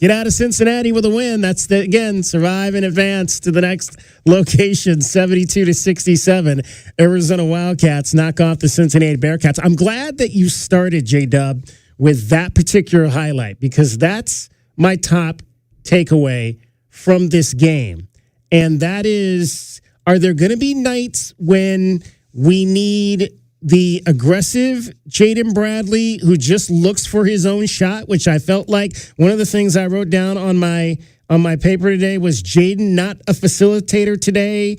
get out of Cincinnati with a win. That's again, survive and advance to the next location, 72-67. Arizona Wildcats knock off the Cincinnati Bearcats. I'm glad that you started, J-Dub, with that particular highlight because that's my top takeaway from this game. And that is, are there going to be nights when we need the aggressive Jaden Bradley who just looks for his own shot, which I felt like one of the things I wrote down on my paper today was Jaden not a facilitator today,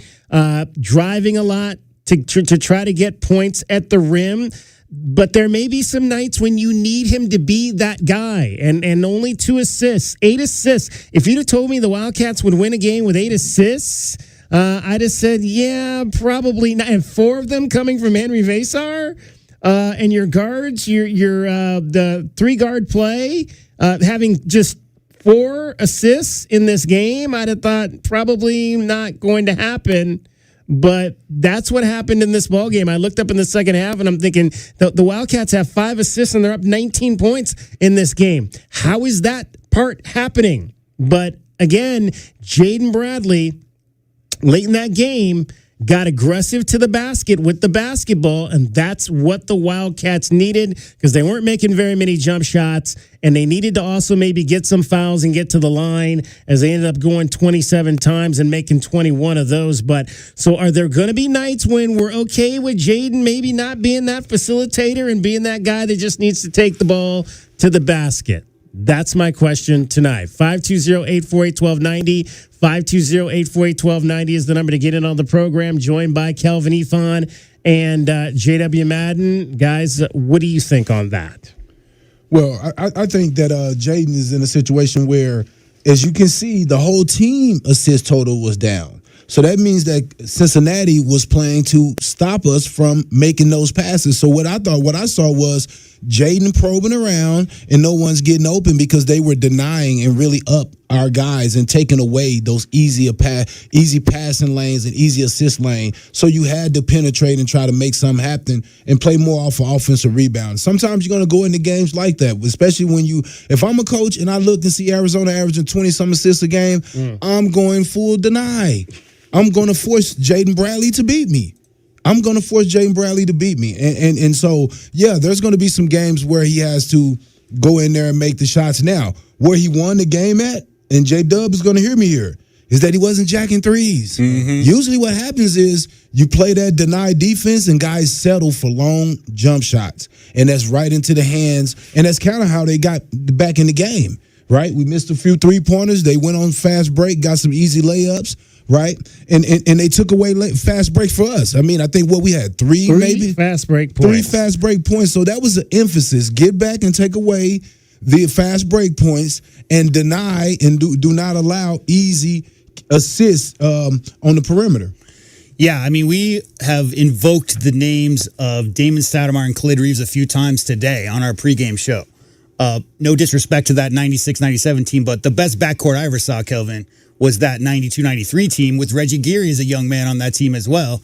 driving a lot to try to get points at the rim. But there may be some nights when you need him to be that guy, and only 2 assists, 8 assists. If you'd have told me the Wildcats would win a game with 8 assists, I'd have said, yeah, probably not. And 4 of them coming from Henry Vasar, and your guards, your the 3-guard play, having just 4 assists in this game, I'd have thought probably not going to happen. But that's what happened in this ballgame. I looked up in the second half, and I'm thinking the Wildcats have 5 assists, and they're up 19 points in this game. How is that part happening? But again, Jaden Bradley, late in that game, got aggressive to the basket with the basketball, and that's what the Wildcats needed because they weren't making very many jump shots, and they needed to also maybe get some fouls and get to the line as they ended up going 27 times and making 21 of those. But so are there going to be nights when we're okay with Jaden maybe not being that facilitator and being that guy that just needs to take the ball to the basket? That's my question tonight. 520-848-1290. 520-848-1290 is the number to get in on the program. Joined by Kelvin Efon and J.W. Madden. Guys, what do you think on that? Well, I think that Jaden is in a situation where, as you can see, the whole team assist total was down. So that means that Cincinnati was playing to stop us from making those passes. So what I saw was Jaden probing around and no one's getting open because they were denying and really up our guys and taking away those easy passing lanes and easy assist lane. So you had to penetrate and try to make something happen and play more off of offensive rebound. Sometimes you're going to go into games like that, especially when if I'm a coach and I look and see Arizona averaging 20-some assists a game, I'm going full deny. I'm going to force Jaden Bradley to beat me. And so, yeah, there's going to be some games where he has to go in there and make the shots. Now, where he won the game at, and J-Dub is going to hear me here, is that he wasn't jacking threes. Mm-hmm. Usually what happens is you play that deny defense and guys settle for long jump shots. And that's right into the hands. And that's kind of how they got back in the game, right? We missed a few three-pointers. They went on fast break, got some easy layups. Right, and they took away fast break for us. I mean, I think we had three fast break points. So that was the emphasis: get back and take away the fast break points, and deny and do not allow easy assists on the perimeter. Yeah, I mean, we have invoked the names of Damon Stoudemire and Khalid Reeves a few times today on our pregame show. No disrespect to that 96-97 team, but the best backcourt I ever saw, Kelvin, was that 92-93 team with Reggie Geary as a young man on that team as well.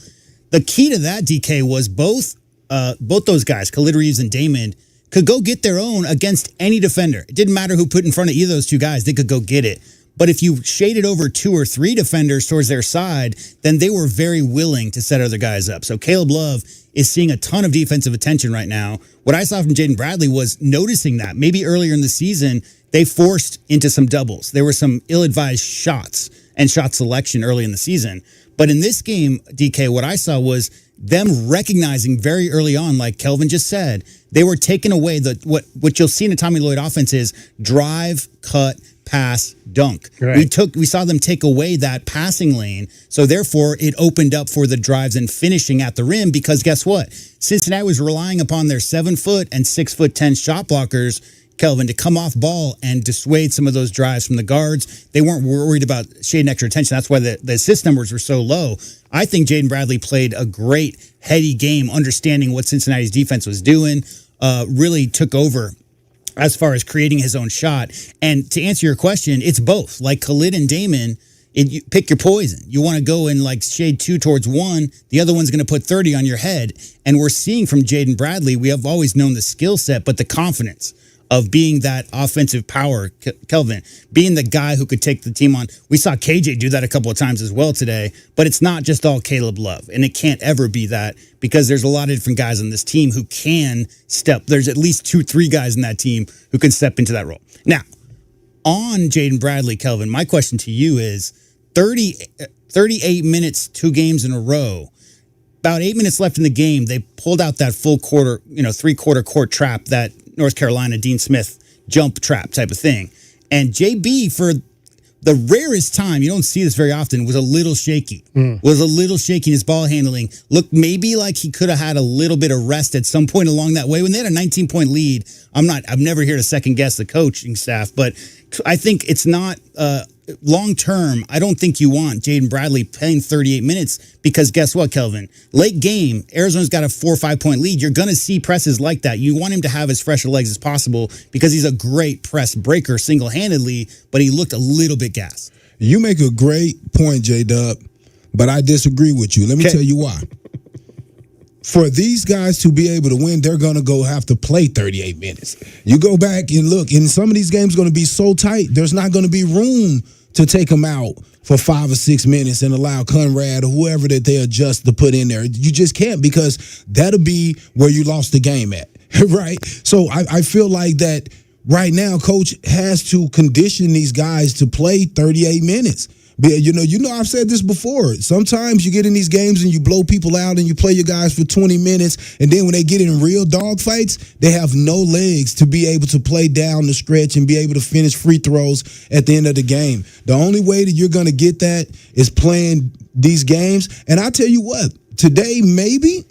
The key to that, DK, was both those guys, Khalid Reeves and Damon, could go get their own against any defender. It didn't matter who put in front of either of those two guys. They could go get it. But if you shaded over 2 or 3 defenders towards their side, then they were very willing to set other guys up. So Caleb Love is seeing a ton of defensive attention right now. What I saw from Jaden Bradley was noticing that. Maybe earlier in the season, they forced into some doubles. There were some ill-advised shots and shot selection early in the season. But in this game, DK, what I saw was them recognizing very early on, like Kelvin just said, they were taking away what you'll see in a Tommy Lloyd offense is drive, cut, pass, dunk. Right. We saw them take away that passing lane, so therefore it opened up for the drives and finishing at the rim because guess what? Cincinnati was relying upon their 7-foot and 6'10" shot blockers, Kelvin, to come off ball and dissuade some of those drives from the guards. They weren't worried about shading extra attention. That's why the assist numbers were so low. I think Jaden Bradley played a great, heady game, understanding what Cincinnati's defense was doing, really took over as far as creating his own shot. And to answer your question, it's both. Like Khalid and Damon, you pick your poison. You want to go and like shade 2 towards 1. The other one's going to put 30 on your head. And we're seeing from Jaden Bradley, we have always known the skill set, but the confidence of being that offensive power, Kelvin, being the guy who could take the team on. We saw KJ do that a couple of times as well today, but it's not just all Caleb Love, and it can't ever be that because there's a lot of different guys on this team who can step. There's at least 2-3 guys in that team who can step into that role. Now, on Jaden Bradley, Kelvin, my question to you is 38 minutes, 2 games in a row. About 8 minutes left in the game, they pulled out that full quarter, 3/4 court trap, that North Carolina Dean Smith jump trap type of thing. And JB, for the rarest time, you don't see this very often, was a little shaky. Was a little shaky in his ball handling. Looked maybe like he could have had a little bit of rest at some point along that way. When they had a 19-point lead, I'm never here to second guess the coaching staff, but I think it's not long term. I don't think you want Jaden Bradley playing 38 minutes because guess what, Kelvin? Late game, Arizona's got a 4 or 5 point lead. You're going to see presses like that. You want him to have as fresh a legs as possible because he's a great press breaker single handedly, but he looked a little bit gassed. You make a great point, J-Dub, but I disagree with you. Let me tell you why. For these guys to be able to win, they're going to have to play 38 minutes. You go back and look, and some of these games are going to be so tight, there's not going to be room to take them out for 5 or 6 minutes and allow Conrad or whoever that they adjust to put in there. You just can't because that'll be where you lost the game at, right? So I feel like that right now, Coach has to condition these guys to play 38 minutes. You know, I've said this before. Sometimes you get in these games and you blow people out and you play your guys for 20 minutes, and then when they get in real dog fights, they have no legs to be able to play down the stretch and be able to finish free throws at the end of the game. The only way that you're going to get that is playing these games. And I tell you what, today maybe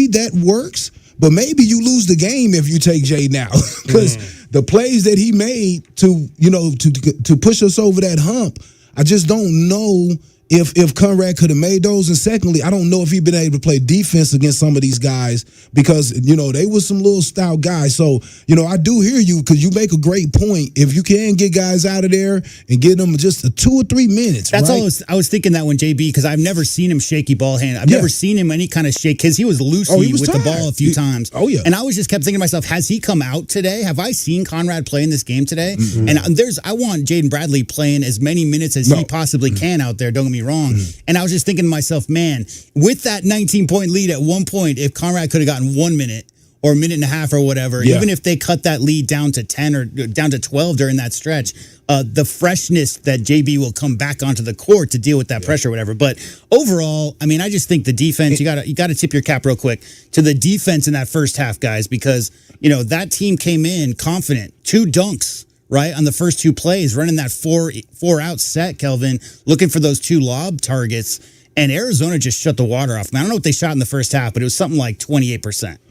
that works, but maybe you lose the game if you take Jaden out because the plays that he made to push us over that hump, I just don't know if Conrad could have made those. And secondly, I don't know if he'd been able to play defense against some of these guys because, they were some little stout guys. So, I do hear you because you make a great point. If you can get guys out of there and get them just 2 or 3 minutes, that's right? all I was thinking that when JB, because I've never seen him shaky ball hand. I've never seen him any kind of shake because he was loosey with tired. the ball a few times. Oh, yeah. And I was just kept thinking to myself, has he come out today? Have I seen Conrad play in this game today? Mm-hmm. And I want Jaden Bradley playing as many minutes as he possibly can out there. Don't get me wrong. And I was just thinking to myself, man, with that 19-point lead at one point, if Conrad could have gotten 1 minute or a minute and a half or whatever, even if they cut that lead down to 10 or down to 12 during that stretch, the freshness that JB will come back onto the court to deal with that pressure or whatever. But overall, I mean, I just think the defense, you gotta tip your cap real quick to the defense in that first half, guys, because, that team came in confident. 2 dunks. Right, on the first 2 plays, running that 4-out set, Kelvin, looking for those 2 lob targets, and Arizona just shut the water off. I don't know what they shot in the first half, but it was something like 28%.